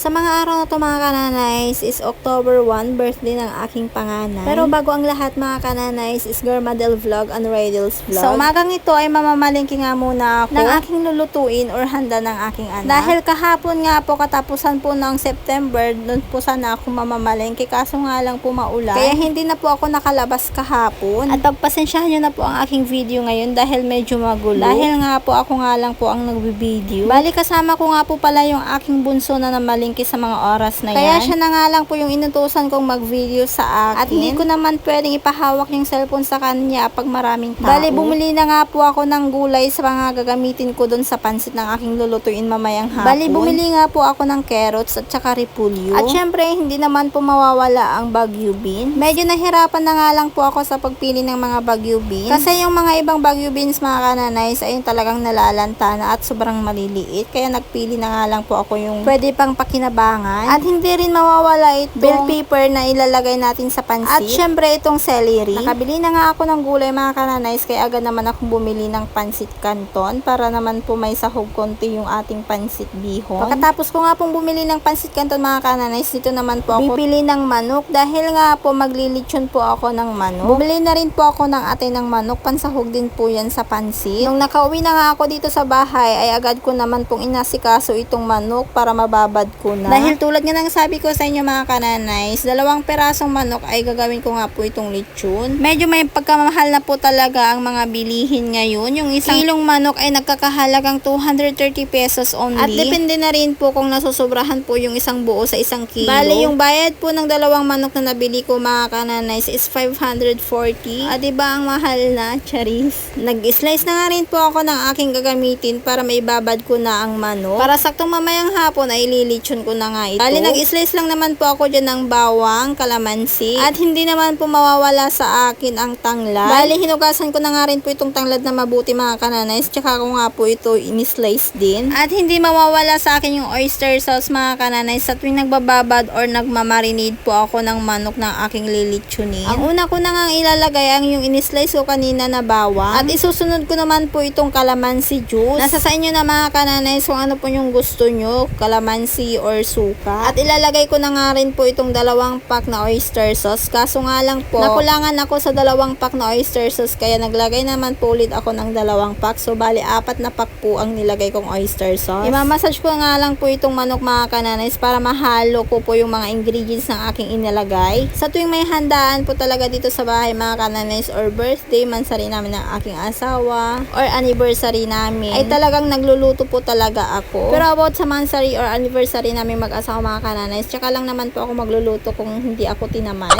Sa mga araw na to mga kananays is October 1, birthday ng aking panganay. Pero bago ang lahat mga kananays is Garmadel Vlog and Rydell's Vlog. Sa umagang ito ay mamamalingki nga muna ako ng aking lulutuin or handa ng aking anak. Dahil kahapon nga po katapusan po ng September, doon po sana ako mamamalingki kaso nga lang po maulan. Kaya hindi na po ako nakalabas kahapon. At pagpasensyahan nyo na po ang aking video ngayon dahil medyo magulo. Dahil nga po ako nga lang po ang nagbibideo. Bali kasama ko nga po pala yung aking bunso na namalingki sa mga oras na yan. Kaya siya na nga lang po yung inutusan kong mag-video sa akin. At hindi ko naman pwedeng ipahawak yung cellphone sa kanya pag maraming tao. Bali, bumili na nga po ako ng gulay sa mga gagamitin ko doon sa pansit ng aking lulutuin mamayang hapon. Bali, bumili nga po ako ng carrots at saka repolyo. At syempre, hindi naman po mawawala ang Baguio beans. Medyo nahirapan na nga lang po ako sa pagpili ng mga Baguio beans. Kasi yung mga ibang Baguio beans mga kananays ay talagang nalalanta na at sobrang maliliit. Kaya nagpili na nga lang po ako yung pwede pang pakinabangan. At hindi rin mawawala itong bell pepper na ilalagay natin sa pansit. At syempre itong celery. Nakabili na nga ako ng gulay mga kananays kaya agad naman akong bumili ng pansit canton para naman po may sahog konti yung ating pansit bihon. Pagkatapos ko nga pong bumili ng pansit canton mga kananays, dito naman po ako bibili ng manok dahil nga po maglilitsyon po ako ng manok. Bumili na rin po ako ng atay ng manok, pansahog din po yan sa pansit. Nung nakauwi na nga ako dito sa bahay ay agad ko naman pong inasikaso itong manok para mababad ko na. Dahil tulad nga ng sabi ko sa inyo mga kananays, 2 perasong manok ay gagawin ko nga po itong lechon. Medyo may pagkamahal na po talaga ang mga bilihin ngayon. Yung isang kilong manok ay nagkakahalagang 230 pesos only. At depende na rin po kung nasusobrahan po yung isang buo sa isang kilo. Bale, yung bayad po ng 2 manok na nabili ko mga kananays is 540. Diba ang mahal na? Charis. Nag-slice na nga rin po ako ng aking gagamitin para maibabad ko na ang manok. Para saktong mamayang hapon ay lilitsyon ko na nga ito. Bali, nag-slice lang naman po ako dyan ng bawang, kalamansi. At hindi naman po mawawala sa akin ang tanglad. Bali, hinugasan ko na nga rin po itong tanglad na mabuti mga kananays. Tsaka ko nga po ito in-slice din. At hindi mawawala sa akin yung oyster sauce mga kananays sa tuwing nagbababad or nagmamarinade po ako ng manok na aking lilitsunin. Ang una ko na nga ilalagay ang yung in-slice ko kanina na bawang. At isusunod ko naman po itong calamansi juice. Nasa sa inyo na mga kananays kung ano po yung gusto nyo, calamansi or suka. At ilalagay ko na nga rin po itong 2 pack na oyster sauce. Kaso nga lang po, nakulangan ako sa 2 pack na oyster sauce kaya naglagay naman po ulit ako ng 2 pack. So bali 4 na pack po ang nilagay kong oyster sauce. Imamassage ko nga lang po itong manok mga kananays para mahalo ko po yung mga ingredients ng aking inilagay. Sa tuwing may handaan po talaga dito sa bahay mga kananays or birthday, mansari namin ng aking asawa or anniversary namin, ay talagang nagluluto po talaga ako. Pero about sa mansari or anniversary namin mag-asawa mga kananays, tsaka lang naman po ako magluluto kung hindi ako tinamad.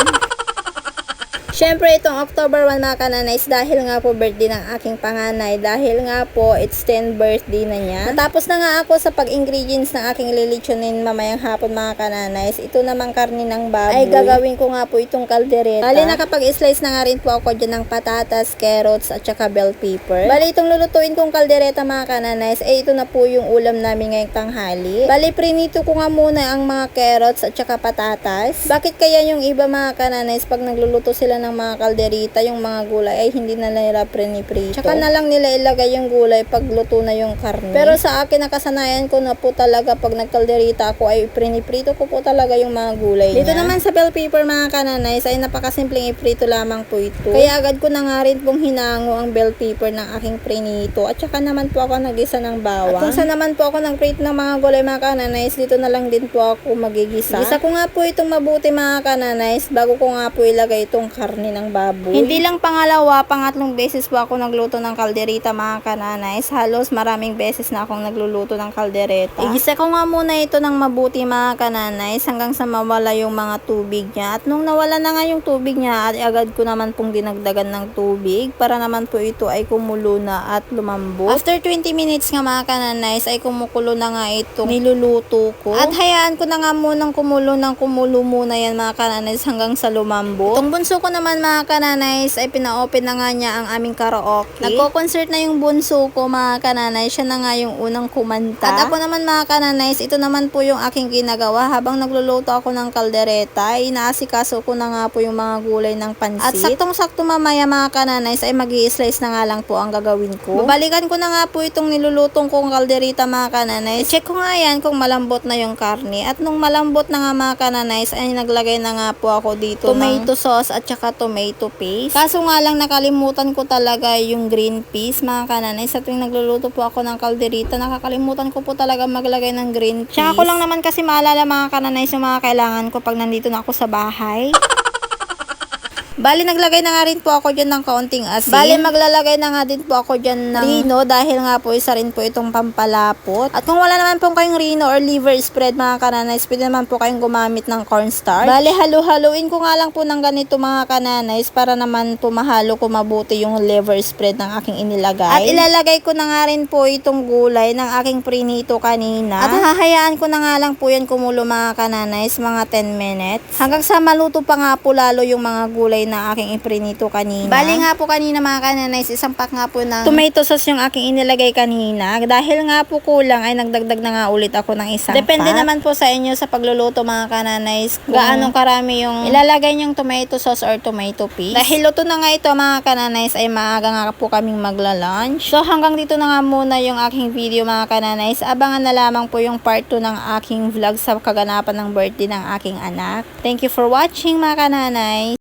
Siyempre, itong October 1 mga kananays, dahil nga po birthday ng aking panganay, dahil nga po it's 10th birthday na niya. Natapos na nga ako sa pag-ingredients ng aking lilitsunin mamayang hapon mga kananays. Ito namang karne ng baboy ay gagawin ko nga po itong kaldereta. Bali, nakapag-slice na nga rin po ako dyan ng patatas, carrots, at saka bell pepper. Bali, itong lulutuin kong kaldereta mga kananays, ito na po yung ulam namin ngayong tanghali. Bali, prinito ko nga muna ang mga carrots at saka patatas. Bakit kaya yung iba mga kananays, pag nagluluto sila ng mga kalderita, yung mga gulay ay hindi na nila priniprito. Tsaka na lang nila ilagay yung gulay pag luto na yung karne. Pero sa akin, nakasanayan ko na po talaga pag nagkalderita ako ay priniprito ko po talaga yung mga gulay niya. Dito naman sa bell pepper mga kananays ay napakasimpleng iprito lamang po ito. Kaya agad ko na nga rin pong hinango ang bell pepper ng aking prinito. At saka naman po ako nagisa ng bawang. At kung saan naman po ako nagprito ng mga gulay mga kananays, dito na lang din po ako magigisa. Gisa ko nga po itong mabuti mga kananays bago ko nga po ilagay itong karne ng baboy. Hindi lang pangalawa, pangatlong beses po ako nagluto ng kaldereta mga kananays. Halos maraming beses na akong nagluluto ng kaldereta. Igisa ko nga muna ito ng mabuti mga kananays hanggang sa mawala yung mga tubig niya. At nung nawala na nga yung tubig niya, at agad ko naman pong dinagdagan ng tubig para naman po ito ay kumulo na at lumambot. After 20 minutes nga mga kananays ay kumukulo na nga itong niluluto ko. At hayaan ko na nga munang kumulo muna yan mga kananays hanggang sa lumambot. Itong bunso ko naman naman mga kananays ay pina-open na nga niya ang aming karaoke. Nagko-concert na yung bunso ko mga kananays. Siya na nga yung unang kumanta. At ako naman mga kananays, ito naman po yung aking ginagawa habang nagluluto ako ng kaldereta. Inaasikaso ko na nga po yung mga gulay ng pansit. At saktong-sakto mamaya mga kananays ay magi-slice na nga lang po ang gagawin ko. Babalikan ko na nga po itong nilulutong kong kaldereta mga kananays. Check ko nga yan kung malambot na yung karne. At nung malambot na nga mga kananays ay naglagay na nga po ako dito tomato sauce at saka tomato paste. Kaso nga lang nakalimutan ko talaga yung green peas mga kananays. Sa tuwing nagluluto po ako ng kaldereta, nakakalimutan ko po talaga maglagay ng green peas. Tsaka ko lang naman kasi maalala mga kananays yung mga kailangan ko pag nandito na ako sa bahay. Bali, naglagay na nga rin po ako dyan ng kaunting asin. Bali, maglalagay na nga din po ako dyan ng rino dahil nga po isa rin po itong pampalapot. At kung wala naman po kayong rino or liver spread mga kananays, pwede naman po kayong gumamit ng cornstarch. Bali, halu-haluin ko nga lang po ng ganito mga kananays para naman po mahalo ko mabuti yung liver spread ng aking inilagay. At ilalagay ko na nga rin po itong gulay ng aking prinito kanina. At hahayaan ko na nga lang po yan kumulo mga kananays, mga 10 minutes. Hanggang sa maluto pa nga po lalo yung mga gulay na aking iprinito kanina. Bali nga po kanina mga kananays, isang pack nga po ng tomato sauce yung aking inilagay kanina. Dahil nga po kulang ay nagdagdag na nga ulit ako ng isang Depende pack. Naman po sa inyo sa pagluluto mga kananays kung gaano karami yung ilalagay nyong tomato sauce or tomato paste. Dahil luto na nga ito mga kananays ay maaga nga po kaming magla-lunch. So hanggang dito na nga muna yung aking video mga kananays. Abangan na lamang po yung part 2 ng aking vlog sa kaganapan ng birthday ng aking anak. Thank you for watching mga kananays.